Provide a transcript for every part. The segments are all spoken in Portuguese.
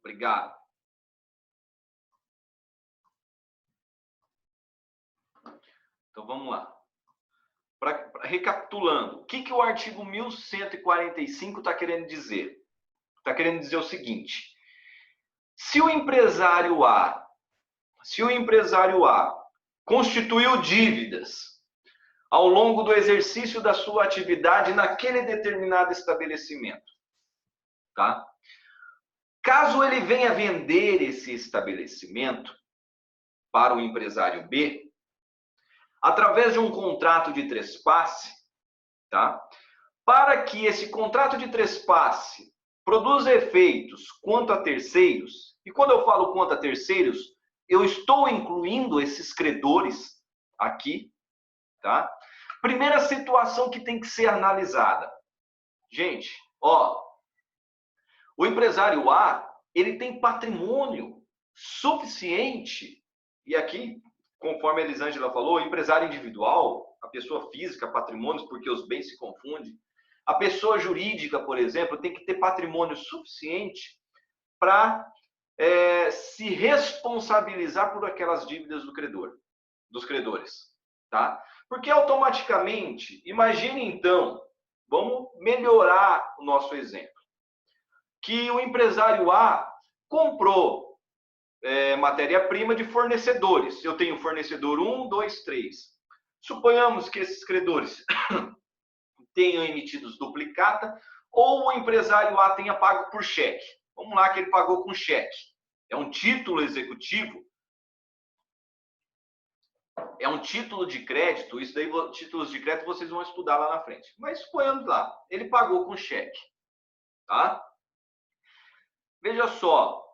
Obrigado. Então, vamos lá. Recapitulando, o que o artigo 1145 está querendo dizer? Está querendo dizer o seguinte: se o empresário A constituiu dívidas ao longo do exercício da sua atividade naquele determinado estabelecimento, tá? Caso ele venha vender esse estabelecimento para o empresário B, através de um contrato de trespasse, tá? Para que esse contrato de trespasse produza efeitos quanto a terceiros, e quando eu falo quanto a terceiros, eu estou incluindo esses credores aqui, tá? Primeira situação que tem que ser analisada. Gente, ó, o empresário A, ele tem patrimônio suficiente, e aqui, conforme a Elisângela falou, o empresário individual, a pessoa física, patrimônios, porque os bens se confundem. A pessoa jurídica, por exemplo, tem que ter patrimônio suficiente para se responsabilizar por aquelas dívidas dos credores, tá? Porque automaticamente, imagine então, vamos melhorar o nosso exemplo, que o empresário A comprou matéria-prima de fornecedores. Eu tenho fornecedor 1, 2, 3. Suponhamos que esses credores tenham emitido duplicata ou o empresário A tenha pago por cheque. Vamos lá que ele pagou com cheque. É um título executivo. É um título de crédito. Isso daí, títulos de crédito, vocês vão estudar lá na frente. Mas suponhamos lá, ele pagou com cheque. Tá? Veja só.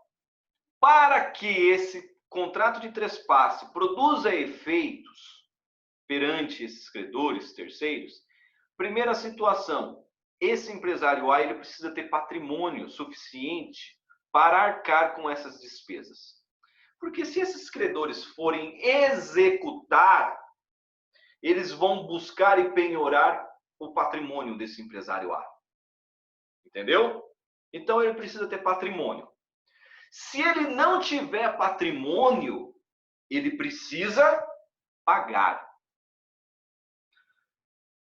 Para que esse contrato de trespasse produza efeitos perante esses credores terceiros, primeira situação, esse empresário A ele precisa ter patrimônio suficiente para arcar com essas despesas. Porque se esses credores forem executar, eles vão buscar e penhorar o patrimônio desse empresário A. Entendeu? Então ele precisa ter patrimônio. Se ele não tiver patrimônio, ele precisa pagar.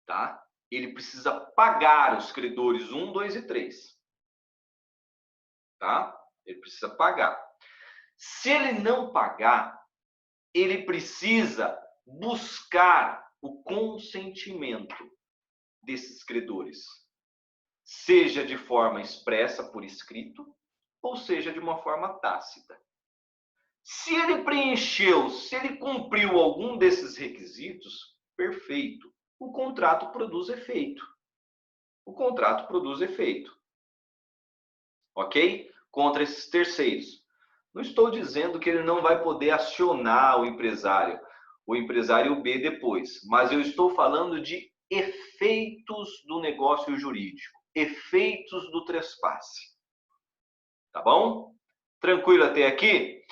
Tá? Ele precisa pagar os credores 1, 2 e 3. Tá? Ele precisa pagar. Se ele não pagar, ele precisa buscar o consentimento desses credores. Seja de forma expressa por escrito, ou seja de uma forma tácita. Se ele preencheu, se ele cumpriu algum desses requisitos, perfeito. O contrato produz efeito. O contrato produz efeito. Ok? Contra esses terceiros. Não estou dizendo que ele não vai poder acionar o empresário B depois, mas eu estou falando de efeitos do negócio jurídico, efeitos do trespasse. Tá bom? Tranquilo até aqui?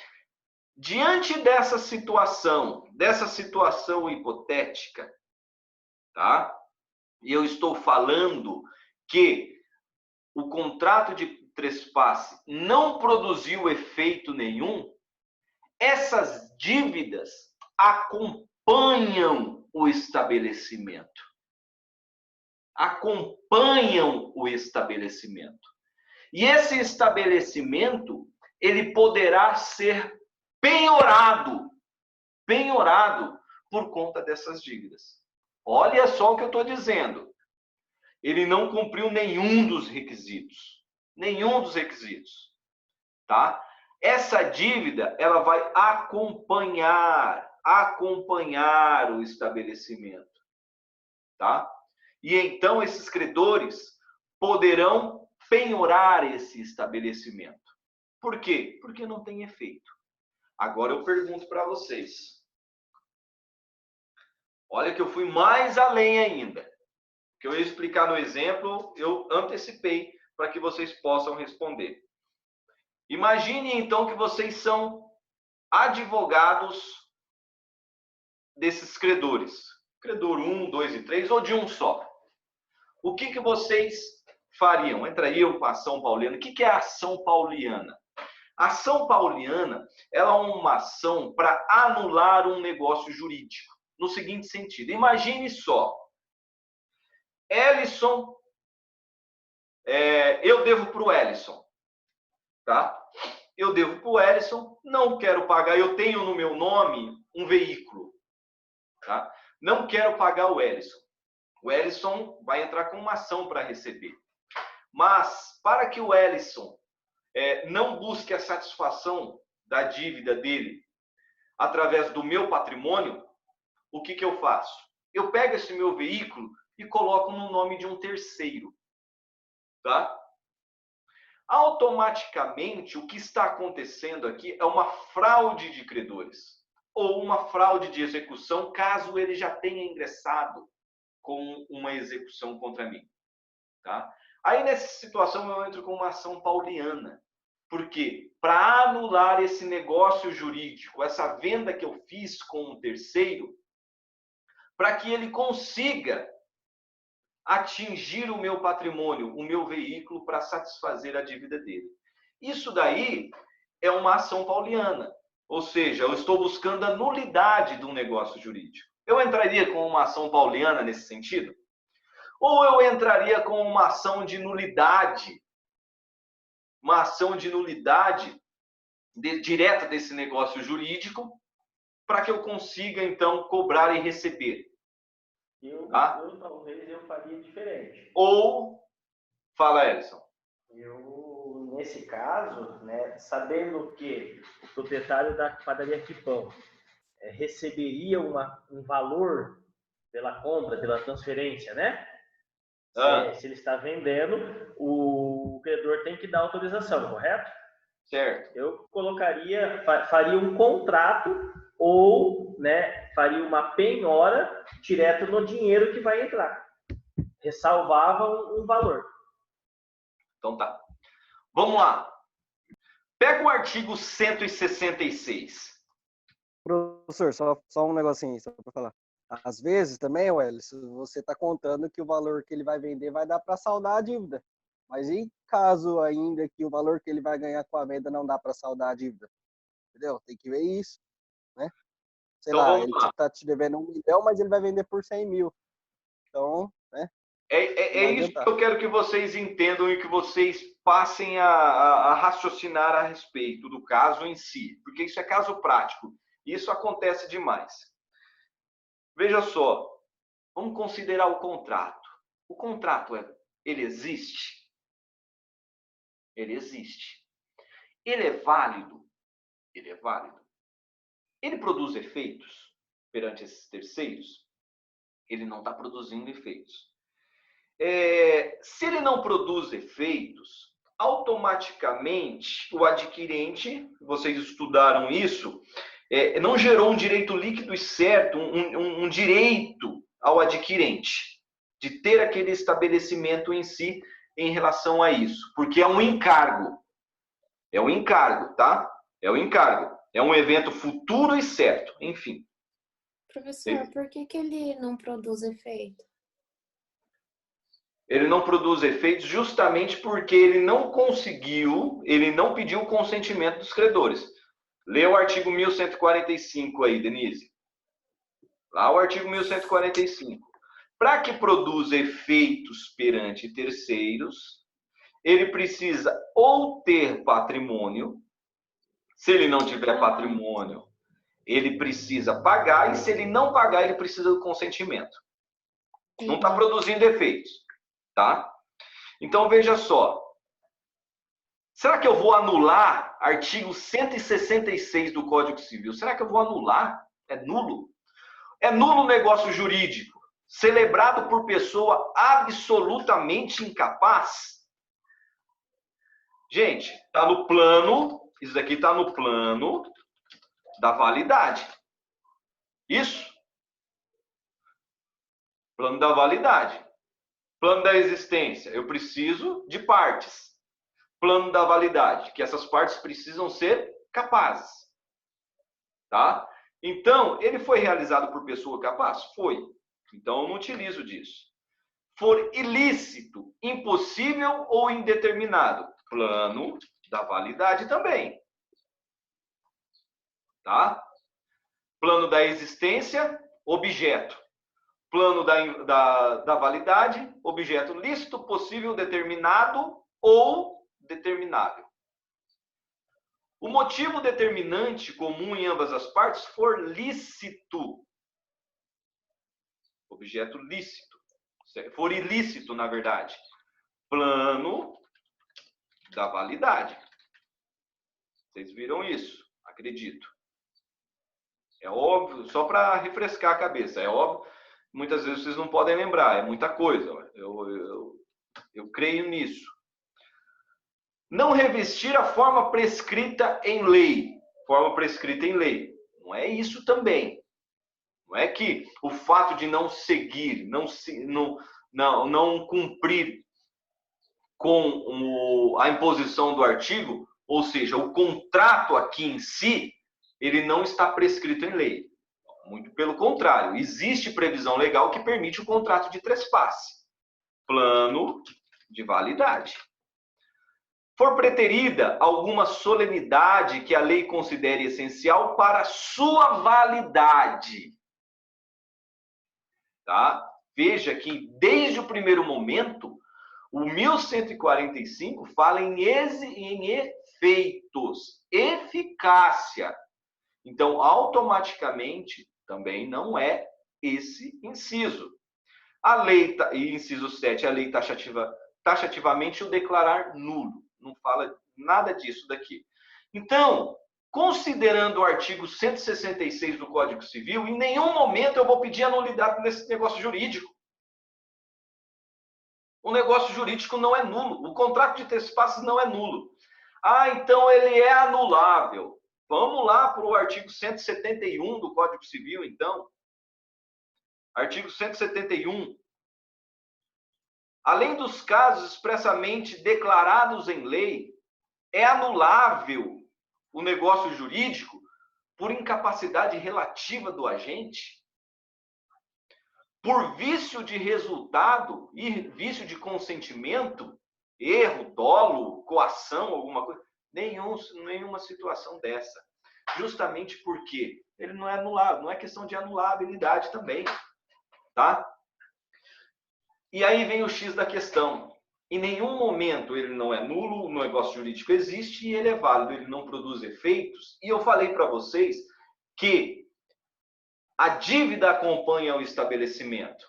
Diante dessa situação hipotética, tá? E eu estou falando que o contrato de trespasse não produziu efeito nenhum, essas dívidas acompanham o estabelecimento. Acompanham o estabelecimento. E esse estabelecimento, ele poderá ser penhorado por conta dessas dívidas. Olha só o que eu estou dizendo. Ele não cumpriu nenhum dos requisitos. Nenhum dos requisitos. Tá? Essa dívida, ela vai acompanhar o estabelecimento. Tá? E então esses credores poderão penhorar esse estabelecimento. Por quê? Porque não tem efeito. Agora eu pergunto para vocês. Olha que eu fui mais além ainda. O que eu ia explicar no exemplo, eu antecipei para que vocês possam responder. Imagine então que vocês são advogados desses credores. Credor 1, 2 e 3 ou de um só. O que vocês fariam? Entra aí a ação pauliana. O que é a ação pauliana? A ação pauliana, ela é uma ação para anular um negócio jurídico. No seguinte sentido, imagine só, Ellison, eu devo para o Ellison, tá? Eu devo para o Ellison, não quero pagar, eu tenho no meu nome um veículo, tá? Não quero pagar o Ellison. O Ellison vai entrar com uma ação para receber. Mas, para que o Ellison não busque a satisfação da dívida dele através do meu patrimônio, o que eu faço? Eu pego esse meu veículo e coloco no nome de um terceiro, tá? Automaticamente, o que está acontecendo aqui é uma fraude de credores ou uma fraude de execução, caso ele já tenha ingressado com uma execução contra mim, tá? Aí, nessa situação, eu entro com uma ação pauliana. Por quê? Para anular esse negócio jurídico, essa venda que eu fiz com um terceiro, para que ele consiga atingir o meu patrimônio, o meu veículo, para satisfazer a dívida dele. Isso daí é uma ação pauliana. Ou seja, eu estou buscando a nulidade de um negócio jurídico. Eu entraria com uma ação pauliana nesse sentido? Ou eu entraria com uma ação de nulidade? Uma ação de nulidade direta desse negócio jurídico, para que eu consiga, então, cobrar e receber. Talvez eu faria diferente. Ou, fala, Edson. Nesse caso, né, sabendo que o proprietário da padaria Quipão receberia um valor pela compra, pela transferência, né? Se ele está vendendo, o credor tem que dar autorização, correto? Certo. Eu faria um contrato ou, né, faria uma penhora direto no dinheiro que vai entrar. Ressalvava um valor. Então tá. Vamos lá. Pega o artigo 166. Professor, só um negocinho só para falar. Às vezes também, Wellington, você está contando que o valor que ele vai vender vai dar para saldar a dívida. Mas em caso ainda que o valor que ele vai ganhar com a venda não dá para saldar a dívida? Entendeu? Tem que ver isso, né? Sei então, lá, ele está te devendo 1 milhão, mas ele vai vender por 100 mil. Então, né? É isso que eu quero que vocês entendam e que vocês passem a raciocinar a respeito do caso em si. Porque isso é caso prático. Isso acontece demais. Veja só, vamos considerar o contrato. O contrato, ele existe? Ele existe. Ele é válido? Ele é válido. Ele produz efeitos perante esses terceiros? Ele não está produzindo efeitos. Se ele não produz efeitos, automaticamente o adquirente, vocês estudaram isso, não gerou um direito líquido e certo, um direito ao adquirente de ter aquele estabelecimento em si em relação a isso, porque é um encargo. É um encargo, tá? É um encargo. É um evento futuro e certo, enfim. Professor, por que ele não produz efeito? Ele não produz efeitos justamente porque ele não conseguiu, ele não pediu o consentimento dos credores. Lê o artigo 1145 aí, Denise. Lá o artigo 1145. Para que produza efeitos perante terceiros, ele precisa ou ter patrimônio. Se ele não tiver patrimônio, ele precisa pagar. E se ele não pagar, ele precisa do consentimento. Não está produzindo efeitos. Tá? Então, veja só. Será que eu vou anular artigo 166 do Código Civil? Será que eu vou anular? É nulo? É nulo o negócio jurídico celebrado por pessoa absolutamente incapaz? Gente, está no plano, isso daqui está no plano da validade. Isso? Plano da validade. Plano da existência, eu preciso de partes. Plano da validade, que essas partes precisam ser capazes. Tá? Então, ele foi realizado por pessoa capaz? Foi. Então, eu não utilizo disso. For ilícito, impossível ou indeterminado? Plano da validade também. tá? Plano da existência, objeto. Plano da validade, objeto lícito, possível, determinado ou determinável. O motivo determinante comum em ambas as partes for lícito. Objeto lícito. For ilícito, na verdade. Plano da validade. Vocês viram isso? Acredito. É óbvio, só para refrescar a cabeça. É óbvio, muitas vezes vocês não podem lembrar. É muita coisa. Eu creio nisso. Não revestir a forma prescrita em lei. Forma prescrita em lei. Não é isso também. Não é que o fato de não seguir, não cumprir com a imposição do artigo, ou seja, o contrato aqui em si, ele não está prescrito em lei. Muito pelo contrário, existe previsão legal que permite o contrato de trespasse. Plano de validade. For preterida alguma solenidade que a lei considere essencial para sua validade. Tá? Veja que desde o primeiro momento, o 1145 fala em efeitos, eficácia. Então, automaticamente, também não é esse inciso. A lei, inciso 7, a lei taxativamente o declarar nulo. Não fala nada disso daqui. Então, considerando o artigo 166 do Código Civil, em nenhum momento eu vou pedir a nulidade nesse negócio jurídico. O negócio jurídico não é nulo. O contrato de trespasse não é nulo. Ah, então ele é anulável. Vamos lá para o artigo 171 do Código Civil, então. Artigo 171. Além dos casos expressamente declarados em lei, é anulável o negócio jurídico por incapacidade relativa do agente, por vício de resultado e vício de consentimento, erro, dolo, coação, alguma coisa. Nenhuma situação dessa. Justamente porque ele não é anulado, não é questão de anulabilidade também, tá? E aí vem o X da questão. Em nenhum momento ele não é nulo, o negócio jurídico existe e ele é válido, ele não produz efeitos. E eu falei para vocês que a dívida acompanha o estabelecimento.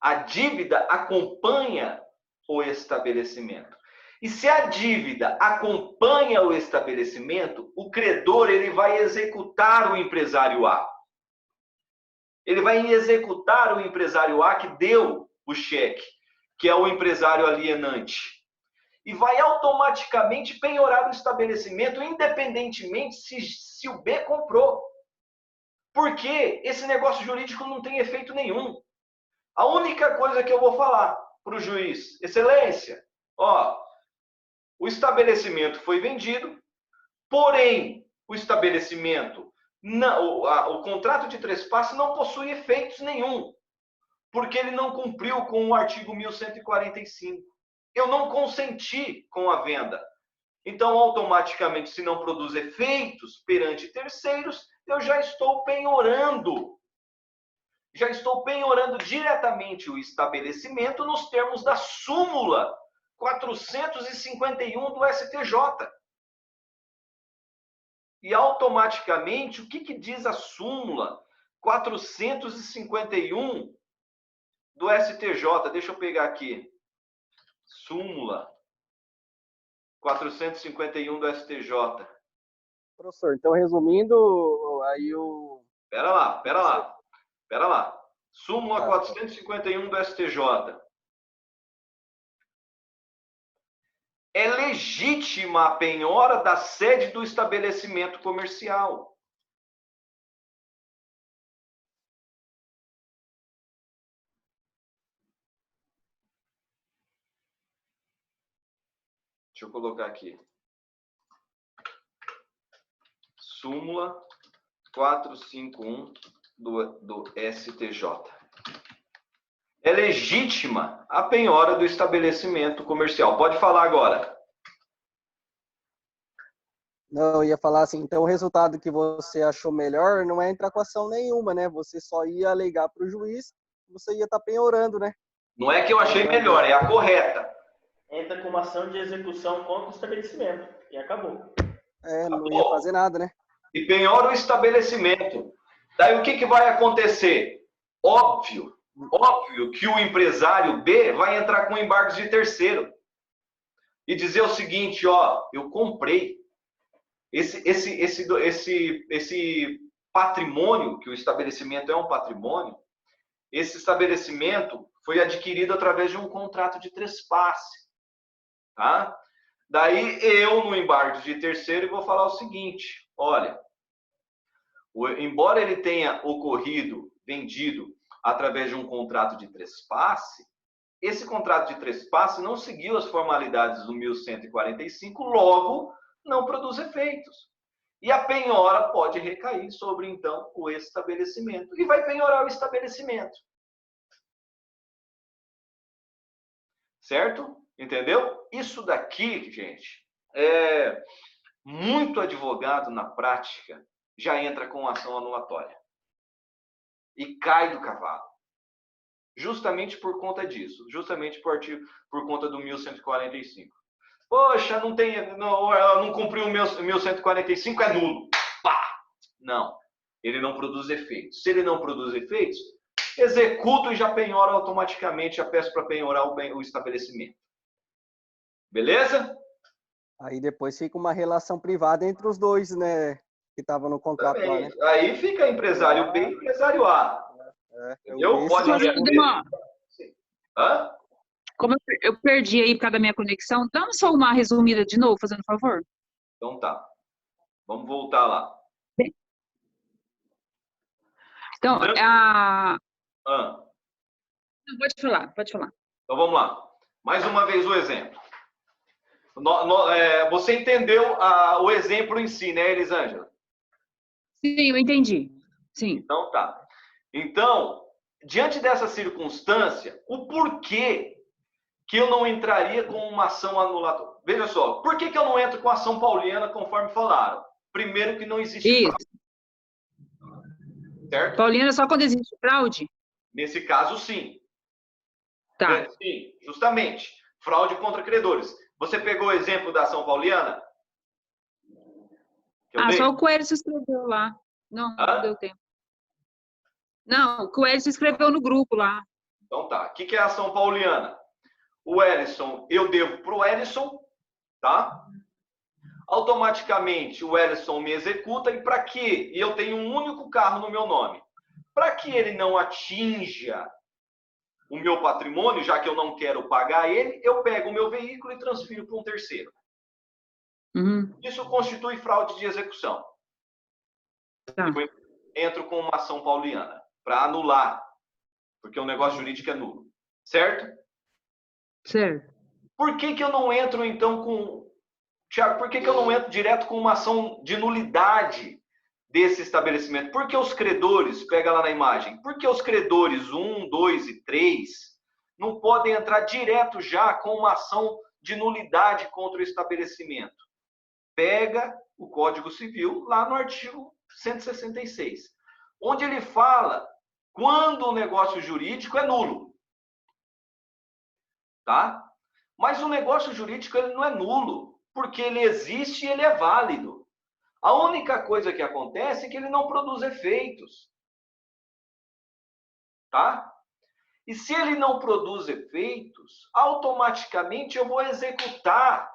A dívida acompanha o estabelecimento. E se a dívida acompanha o estabelecimento, o credor ele vai executar o empresário A. Ele vai executar o empresário A que deu o cheque, que é o empresário alienante. E vai automaticamente penhorar o estabelecimento, independentemente se o B comprou. Porque esse negócio jurídico não tem efeito nenhum. A única coisa que eu vou falar para o juiz, excelência, o estabelecimento foi vendido, porém, o estabelecimento, o contrato de trespasse não possui efeitos nenhum, porque ele não cumpriu com o artigo 1145. Eu não consenti com a venda. Então, automaticamente, se não produz efeitos perante terceiros, eu já estou penhorando. Já estou penhorando diretamente o estabelecimento nos termos da súmula 451 do STJ. E automaticamente, o que diz a súmula 451 do STJ? Deixa eu pegar aqui. Súmula 451 do STJ. Professor, então resumindo, aí o... Pera lá. Súmula 451 do STJ. É legítima a penhora da sede do estabelecimento comercial. Deixa eu colocar aqui. Súmula 451 do STJ. É legítima a penhora do estabelecimento comercial. Pode falar agora. Não, eu ia falar assim, então o resultado que você achou melhor não é entrar com ação nenhuma, né? Você só ia alegar para o juiz, você ia estar penhorando, né? Não é que eu achei melhor, é a correta. Entra com uma ação de execução contra o estabelecimento. E acabou. Não ia fazer nada, né? E penhora o estabelecimento. Daí o que vai acontecer? Óbvio que o empresário B vai entrar com embargos de terceiro. E dizer o seguinte, ó, eu comprei esse patrimônio, que o estabelecimento é um patrimônio, esse estabelecimento foi adquirido através de um contrato de trespasse, tá? Daí eu, no embargo de terceiro, vou falar o seguinte, olha, embora ele tenha ocorrido, vendido através de um contrato de trespasse, esse contrato de trespasse não seguiu as formalidades do 1145, logo não produz efeitos. E a penhora pode recair sobre, então, o estabelecimento. E vai penhorar o estabelecimento. Certo? Entendeu? Isso daqui, gente, muito advogado na prática já entra com ação anulatória. E cai do cavalo. Justamente por conta disso. Justamente por conta do 1145. Poxa, não cumpriu o 1145, é nulo. Pá! Não. Ele não produz efeitos. Se ele não produz efeitos, executo e já penhora automaticamente a peça para penhorar o estabelecimento. Beleza? Aí depois fica uma relação privada entre os dois, né? Que estavam no contrato lá, né? Aí fica empresário B e empresário A. Eu pode Hã? Como eu perdi aí por causa da minha conexão, dá só uma resumida de novo, fazendo favor. Então tá. Vamos voltar lá. Então, pode falar. Então vamos lá. Mais uma vez o exemplo. Você entendeu o exemplo em si, né, Elisângela? Sim, eu entendi. Sim. Então tá. Então, diante dessa circunstância, o porquê que eu não entraria com uma ação anulatória? Veja só, por que eu não entro com ação pauliana, conforme falaram? Primeiro que não existe fraude. Certo? Pauliana só quando existe fraude? Nesse caso, sim. Tá. Sim, justamente. Fraude contra credores. Você pegou o exemplo da ação pauliana? Só o Coelho se escreveu lá. Não deu tempo. Não, o Coelho se escreveu no grupo lá. Então tá. O que é a ação pauliana? O Ellison, eu devo para o Ellison, tá? Automaticamente o Ellison me executa. E para quê? E eu tenho um único carro no meu nome. Para que ele não atinja o meu patrimônio, já que eu não quero pagar ele, eu pego o meu veículo e transfiro para um terceiro. Uhum. Isso constitui fraude de execução. Tá. Eu entro com uma ação pauliana para anular, porque o negócio jurídico é nulo. Certo? Certo. Por que eu não entro, então, Tiago, por que eu não entro direto com uma ação de nulidade desse estabelecimento? Porque os credores, pega lá na imagem, porque os credores 1, 2 e 3 não podem entrar direto já com uma ação de nulidade contra o estabelecimento? Pega o Código Civil lá no artigo 166, onde ele fala quando o negócio jurídico é nulo. Tá? Mas o negócio jurídico ele não é nulo, porque ele existe e ele é válido. A única coisa que acontece é que ele não produz efeitos. Tá? E se ele não produz efeitos, automaticamente eu vou executar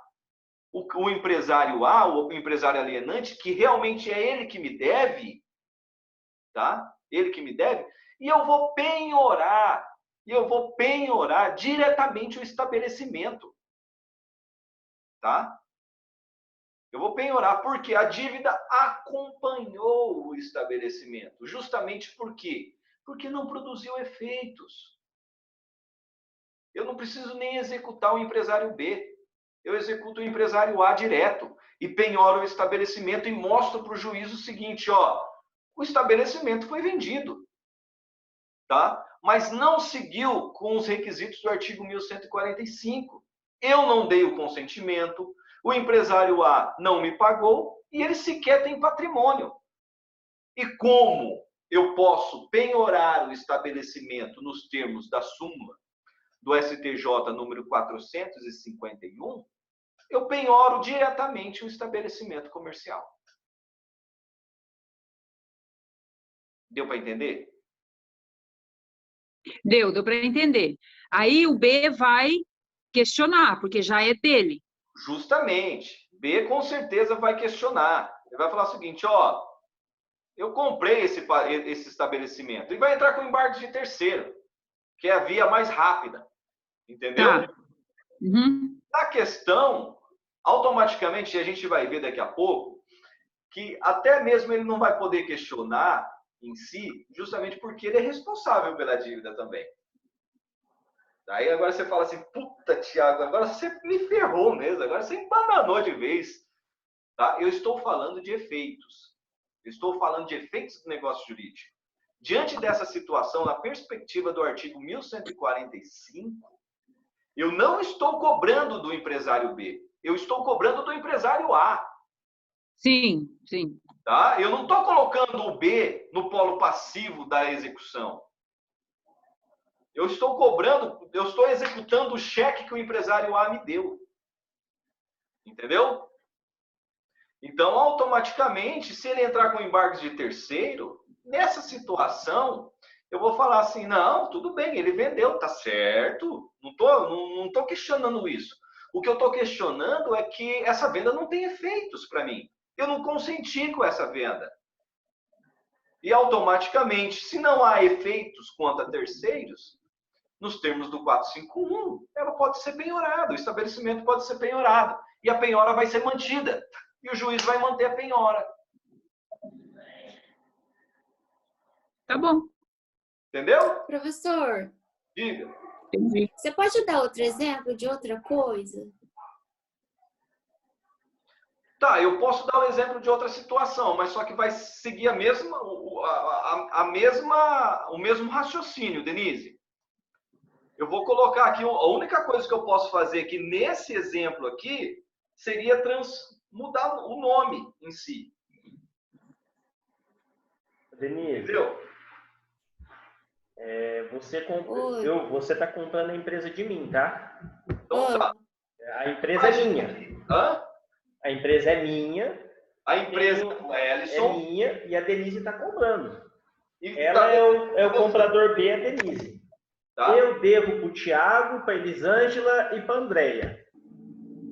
o empresário A, o empresário alienante, que realmente é ele que me deve, tá? Ele que me deve, e eu vou penhorar diretamente o estabelecimento. Tá? Eu vou penhorar porque a dívida acompanhou o estabelecimento. Justamente por quê? Porque não produziu efeitos. Eu não preciso nem executar o empresário B. Eu executo o empresário A direto e penhoro o estabelecimento e mostro para o juiz o seguinte, ó, o estabelecimento foi vendido. Tá? Mas não seguiu com os requisitos do artigo 1145. Eu não dei o consentimento, o empresário A não me pagou, e ele sequer tem patrimônio. E como eu posso penhorar o estabelecimento nos termos da súmula do STJ número 451, eu penhoro diretamente o estabelecimento comercial. Deu para entender? Deu para entender. Aí o B vai questionar, porque já é dele. Justamente. B com certeza vai questionar. Ele vai falar o seguinte, ó, eu comprei esse estabelecimento. E vai entrar com embargo de terceiro, que é a via mais rápida. Entendeu? Tá. Uhum. Na questão, automaticamente, a gente vai ver daqui a pouco, que até mesmo ele não vai poder questionar em si, justamente porque ele é responsável pela dívida também. Aí agora você fala assim, puta, Thiago, agora você me ferrou mesmo, agora você embananou de vez. Tá? Eu estou falando de efeitos. Eu estou falando de efeitos do negócio jurídico. Diante dessa situação, na perspectiva do artigo 1145, eu não estou cobrando do empresário B, eu estou cobrando do empresário A. Sim, sim. Tá? Eu não estou colocando o B no polo passivo da execução. Eu estou cobrando, eu estou executando o cheque que o empresário A me deu. Entendeu? Então, automaticamente, se ele entrar com embargos de terceiro, nessa situação, eu vou falar assim, não, tudo bem, ele vendeu, tá certo, não tô questionando isso. O que eu estou questionando é que essa venda não tem efeitos para mim. Eu não consenti com essa venda. E automaticamente, se não há efeitos quanto a terceiros, nos termos do 451, ela pode ser penhorada, o estabelecimento pode ser penhorado. E a penhora vai ser mantida. E o juiz vai manter a penhora. Tá bom. Entendeu? Professor, Diga. Entendi. você pode dar outro exemplo de outra coisa? Tá, eu posso dar um exemplo de outra situação, mas só que vai seguir o mesmo raciocínio, Denise. Eu vou colocar aqui, a única coisa que eu posso fazer aqui nesse exemplo aqui seria mudar o nome em si. Denise, Entendeu? você está comprando a empresa de mim, tá? Então tá. A empresa é minha. Hã? A empresa é minha. A empresa do Ellison. É minha e a Denise está comprando. E Ela tá... é o comprador B, a Denise. Tá? Eu devo para o Thiago, para a Elisângela e para a Andréia.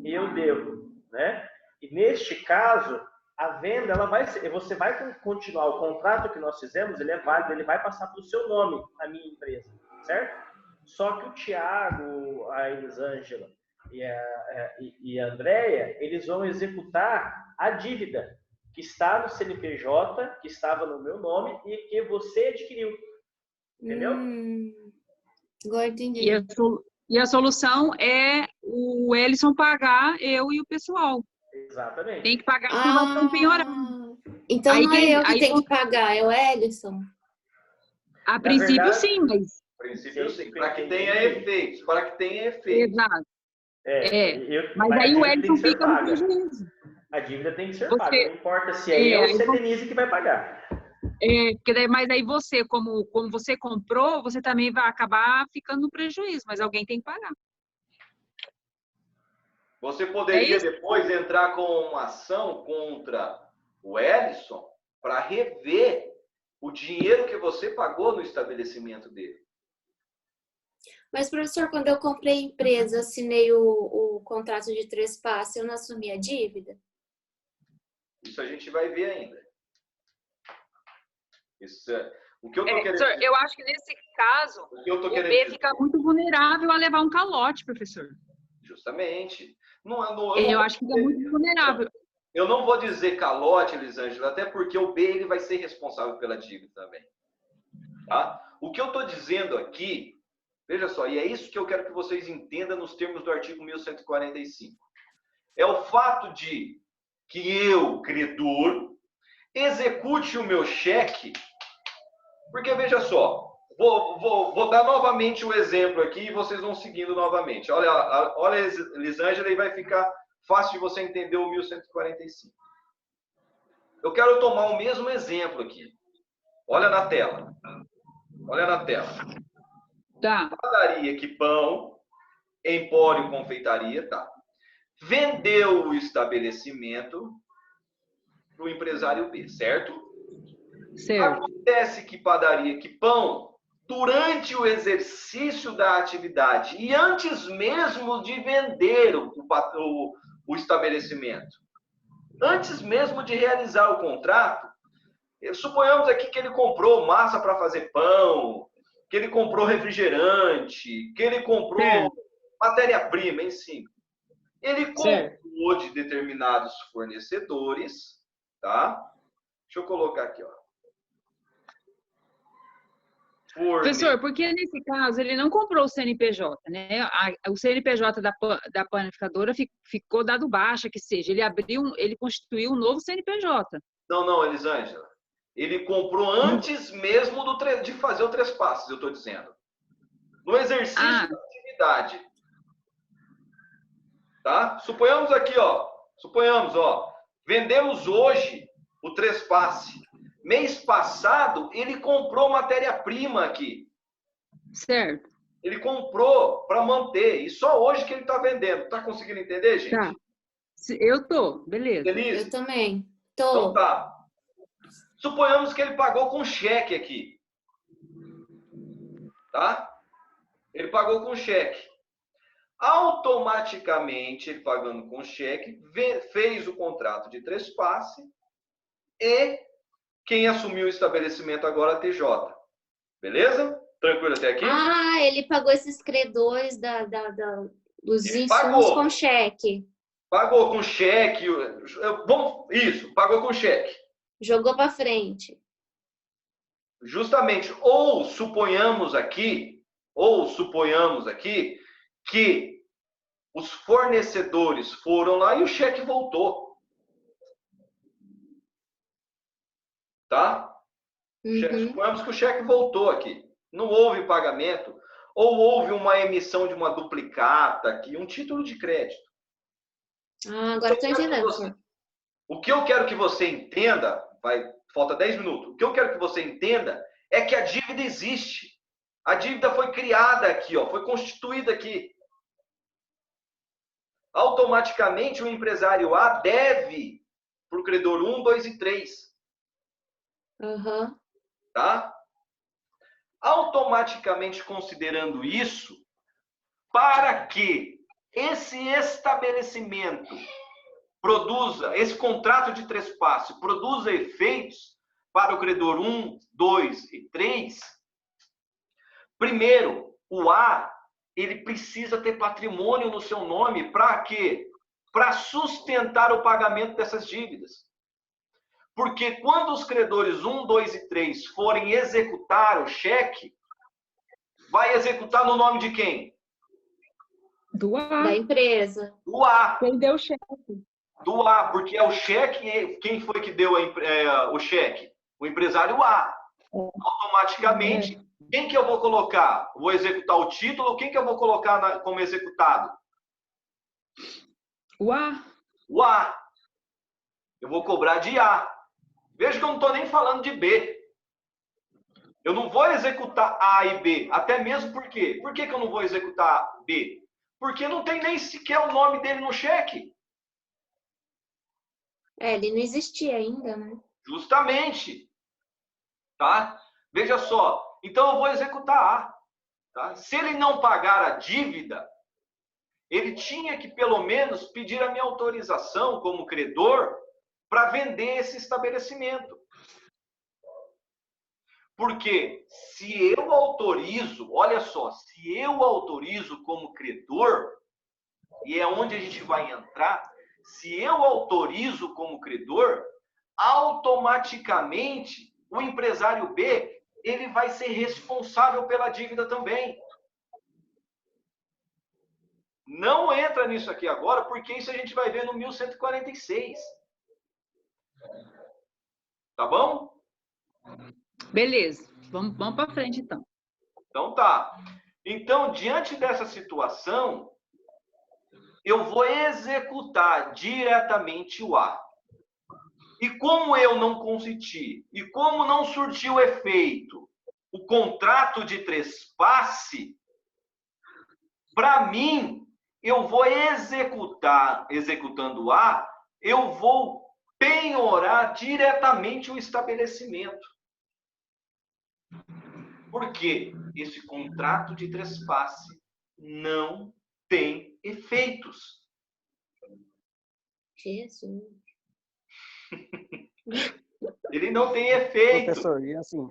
Eu devo, né? E neste caso, a venda, você vai continuar o contrato que nós fizemos, ele é válido, ele vai passar para o seu nome, a minha empresa, certo? Só que o Thiago, a Elisângela e a Andréia, eles vão executar a dívida que está no CNPJ, que estava no meu nome e que você adquiriu. Entendeu? Agora entendi. E a solução é o Ellison pagar, eu e o pessoal. Exatamente. Tem que pagar porque nós estamos penhorando. Então Aí não é eu que tenho que pagar, é o Ellison. A princípio, verdade, sim, mas... A princípio, sim. Para que tenha efeitos. Para que tenha efeitos. Exato. Mas a aí o dívida tem Ellison que ser fica no paga. prejuízo. A dívida tem que ser Você- paga. Não importa se é eu ou se é Denise que vai pagar. Mas aí você, como você comprou, você também vai acabar ficando no prejuízo, mas alguém tem que pagar. Você poderia isso? depois entrar com uma ação contra o Ellison para rever o dinheiro que você pagou no estabelecimento dele. Mas, professor, quando eu comprei a empresa, assinei o contrato de trespasse, eu não assumi a dívida? Isso a gente vai ver ainda. O que eu tô querendo Professor, dizer, eu acho que nesse caso, o que eu tô o querendo B dizer, fica muito vulnerável a levar um calote, professor. justamente. Eu acho que fica muito vulnerável. Eu não vou dizer calote, Elisângela, até porque o B ele vai ser responsável pela dívida também. Tá? O que eu estou dizendo aqui, veja só, e é isso que eu quero que vocês entendam nos termos do artigo 1145. É o fato de que eu, credor, execute o meu cheque, porque veja só, vou dar novamente o exemplo aqui e vocês vão seguindo novamente. Olha, Elisângela, e vai ficar fácil de você entender o 1145. eu quero tomar o mesmo exemplo aqui. Olha na tela. Olha na tela. Tá. Padaria que pão, empório confeitaria, tá. Vendeu o estabelecimento para o empresário B, certo? Certo. Acontece que padaria que pão, durante o exercício da atividade e antes mesmo de vender o estabelecimento, antes mesmo de realizar o contrato, suponhamos aqui que ele comprou massa para fazer pão, que ele comprou refrigerante, que ele comprou matéria-prima em si. Ele comprou de determinados fornecedores, tá? Deixa eu colocar aqui, ó. Professor, porque nesse caso ele não comprou o CNPJ, né? O CNPJ da panificadora ficou dado baixa, que seja. Ele constituiu um novo CNPJ. Não, Elisângela. Ele comprou antes mesmo de fazer o trespasse, eu estou dizendo. No exercício da atividade. Tá? Suponhamos aqui, ó. Vendemos hoje o trespasse. Mês passado, ele comprou matéria-prima aqui. Certo. Ele comprou para manter. E só hoje que ele está vendendo. Tá conseguindo entender, gente? Tá. Eu tô, beleza. Denise? Eu também. Tô. Então tá. Suponhamos que ele pagou com cheque aqui. Tá? Ele pagou com cheque. Automaticamente, ele pagando com cheque, fez o contrato de trespasse e quem assumiu o estabelecimento agora é a TJ. Beleza? Tranquilo até aqui? Ah, ele pagou esses credores dos Ele insumos pagou. com cheque. Pagou com cheque. Isso, pagou com cheque. Jogou para frente. Justamente. Ou suponhamos aqui que os fornecedores foram lá e o cheque voltou. Tá? Suponhamos que o cheque voltou aqui. Não houve pagamento. Ou houve uma emissão de uma duplicata aqui, um título de crédito. Ah, agora estou entendendo. O que eu quero que você entenda, falta 10 minutos. O que eu quero que você entenda é que a dívida existe. A dívida foi criada aqui, ó, foi constituída aqui. Automaticamente, o empresário A deve para o credor 1, 2 e 3. Tá? Automaticamente considerando isso, para que esse estabelecimento produza, esse contrato de trespasse produza efeitos para o credor 1, 2 e 3, primeiro, o A, ele precisa ter patrimônio no seu nome para quê? Para sustentar o pagamento dessas dívidas. Porque quando os credores 1, 2 e 3 forem executar o cheque, vai executar no nome de quem? Do A. Da empresa. Do A. Quem deu o cheque. Do A, porque é o cheque, quem foi que deu o cheque? O empresário A. Automaticamente, quem que eu vou colocar? Vou executar o título, quem que eu vou colocar como executado? O A. O A. Eu vou cobrar de A. Veja que eu não estou nem falando de B. Eu não vou executar A e B. Até mesmo por quê? Por que eu não vou executar B? Porque não tem nem sequer o nome dele no cheque. Ele não existia ainda, né? Justamente. Tá? Veja só. Então eu vou executar A. Tá? Se ele não pagar a dívida, ele tinha que pelo menos pedir a minha autorização como credor para vender esse estabelecimento. Porque se eu autorizo, olha só, se eu autorizo como credor, e é onde a gente vai entrar, se eu autorizo como credor, automaticamente o empresário B, ele vai ser responsável pela dívida também. Não entra nisso aqui agora, porque isso a gente vai ver no 1146. Tá bom? Beleza. Vamos para frente, então. Então tá. Então, diante dessa situação, eu vou executar diretamente o A. E como eu não consenti, e como não surtiu efeito o contrato de trespasse, para mim, eu vou executando A, eu vou penhorar diretamente o estabelecimento. Porque esse contrato de trespasse não tem efeitos. Jesus. Ele não tem efeito. Professor, e assim,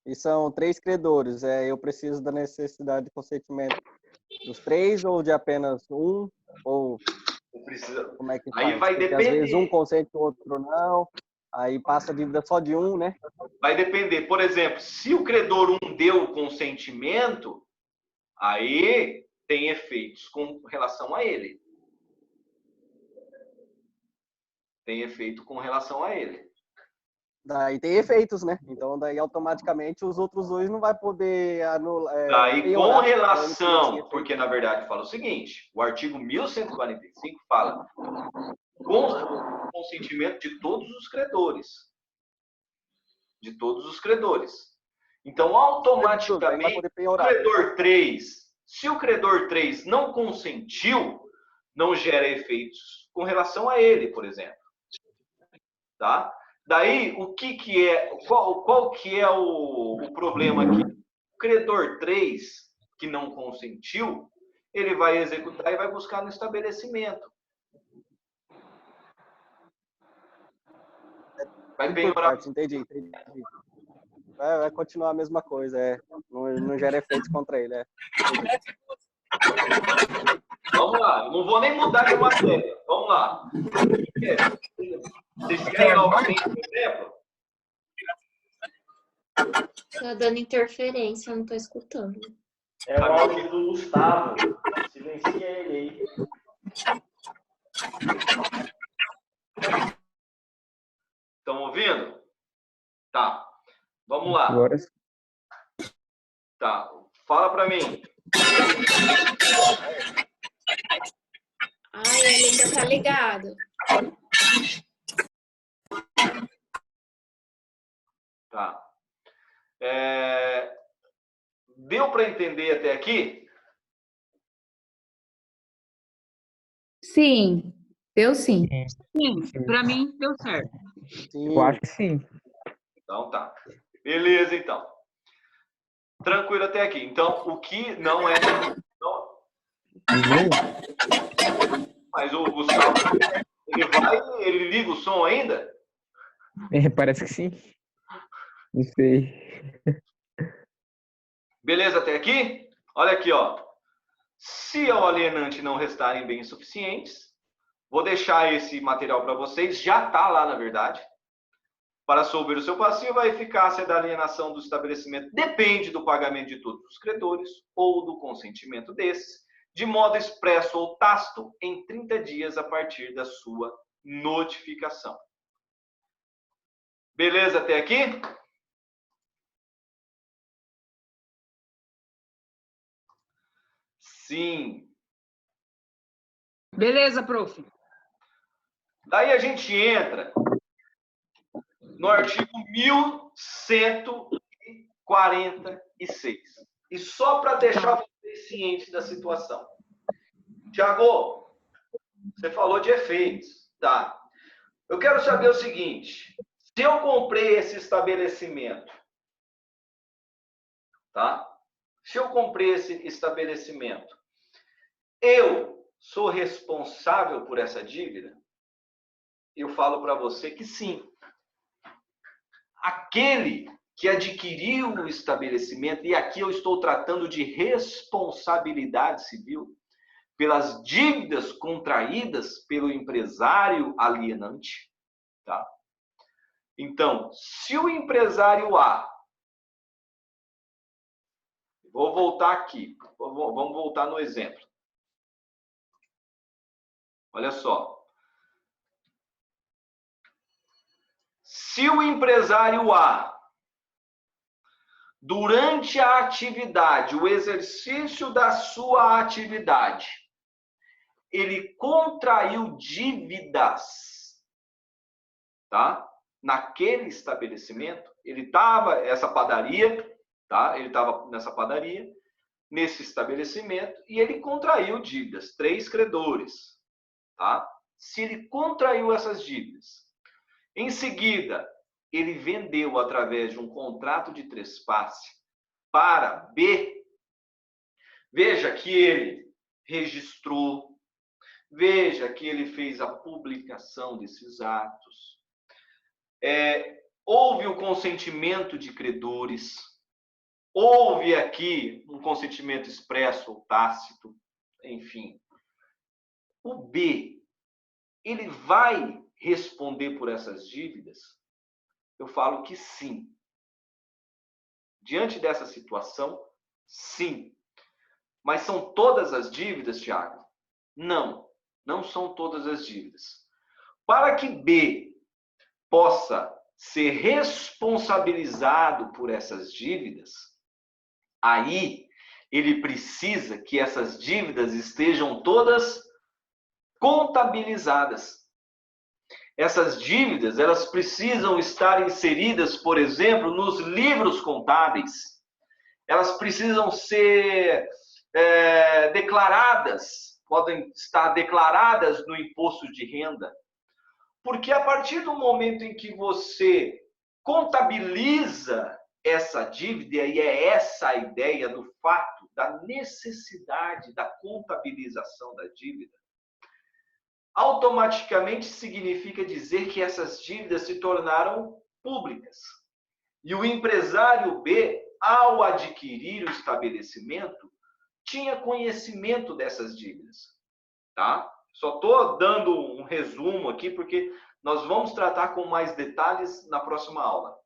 e são 3 credores, eu preciso da necessidade de consentimento dos 3 ou de apenas um? Ou como é que faz? Aí vai Porque depender. às vezes um consente, o outro não, aí passa a dívida só de um, né? Vai depender. Por exemplo, se o credor 1 deu o consentimento, aí tem efeitos com relação a ele. Tem efeito com relação a ele. Daí tem efeitos, né? Então daí automaticamente os outros 2 não vai poder anular. Daí com relação, porque na verdade fala o seguinte, o artigo 1145 fala com o consentimento de todos os credores. De todos os credores. Então, automaticamente, o credor 3, se o credor 3 não consentiu, não gera efeitos com relação a ele, por exemplo. Tá? Daí, qual que é o problema aqui? O credor 3, que não consentiu, ele vai executar e vai buscar no estabelecimento. Vai penhorar. Entendi. Vai continuar a mesma coisa, não gera efeitos contra ele, Vamos lá, não vou nem mudar de matéria. Vamos lá. Vocês querem novamente um exemplo? Tá dando interferência, eu não tô escutando. É o áudio do Gustavo. Silencia ele aí. Estão ouvindo? Tá. Vamos lá. Agora... Tá. Fala para mim. Ai, ele ainda tá ligado. Tá. Deu para entender até aqui? Sim, deu sim. Sim, para mim deu certo. Sim. Eu acho que sim. Então tá. Beleza, então. Tranquilo até aqui. Então, o que não é... Mas o Gustavo, ele liga o som ainda? Parece que sim. Não sei. Beleza até aqui? Olha aqui, ó. Se ao alienante não restarem bens suficientes, vou deixar esse material para vocês. Já está lá, na verdade. Para solver o seu passivo, a eficácia da alienação do estabelecimento depende do pagamento de todos os credores ou do consentimento desses, de modo expresso ou tácito, em 30 dias a partir da sua notificação. Beleza até aqui? Sim. Beleza, prof. Daí a gente entra no artigo 1146. E só para deixar vocês cientes da situação. Tiago, você falou de efeitos. Tá. Eu quero saber o seguinte. Se eu comprei esse estabelecimento, tá? Se eu comprei esse estabelecimento, eu sou responsável por essa dívida? Eu falo para você que sim. Aquele que adquiriu o estabelecimento, e aqui eu estou tratando de responsabilidade civil, pelas dívidas contraídas pelo empresário alienante, tá? Então, se o empresário A, vou voltar aqui, vamos voltar no exemplo. Olha só. Se o empresário A, durante a atividade, o exercício da sua atividade, ele contraiu dívidas tá? Naquele estabelecimento, ele estava, essa padaria, tá? Ele estava nessa padaria, nesse estabelecimento, e ele contraiu dívidas, 3 credores, tá? Se ele contraiu essas dívidas, em seguida, ele vendeu através de um contrato de trespasse para B, veja que ele registrou, veja que ele fez a publicação desses atos, houve o consentimento de credores, houve aqui um consentimento expresso ou tácito, enfim. O B, ele vai responder por essas dívidas? Eu falo que sim. Diante dessa situação, sim. Mas são todas as dívidas, Tiago? Não, não são todas as dívidas. Para que B possa ser responsabilizado por essas dívidas, aí ele precisa que essas dívidas estejam todas contabilizadas. Essas dívidas, elas precisam estar inseridas, por exemplo, nos livros contábeis. Elas precisam ser declaradas, podem estar declaradas no imposto de renda. Porque a partir do momento em que você contabiliza essa dívida, e é essa a ideia do fato, da necessidade da contabilização da dívida, automaticamente significa dizer que essas dívidas se tornaram públicas. E o empresário B, ao adquirir o estabelecimento, tinha conhecimento dessas dívidas, tá? Só estou dando um resumo aqui, porque nós vamos tratar com mais detalhes na próxima aula.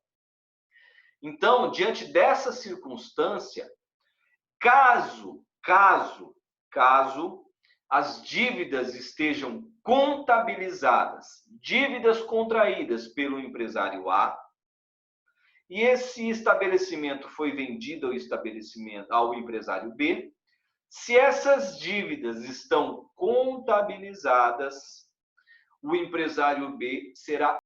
Então, diante dessa circunstância, caso as dívidas estejam contabilizadas, dívidas contraídas pelo empresário A, e esse estabelecimento foi vendido ao empresário B, se essas dívidas estão contabilizadas, o empresário B será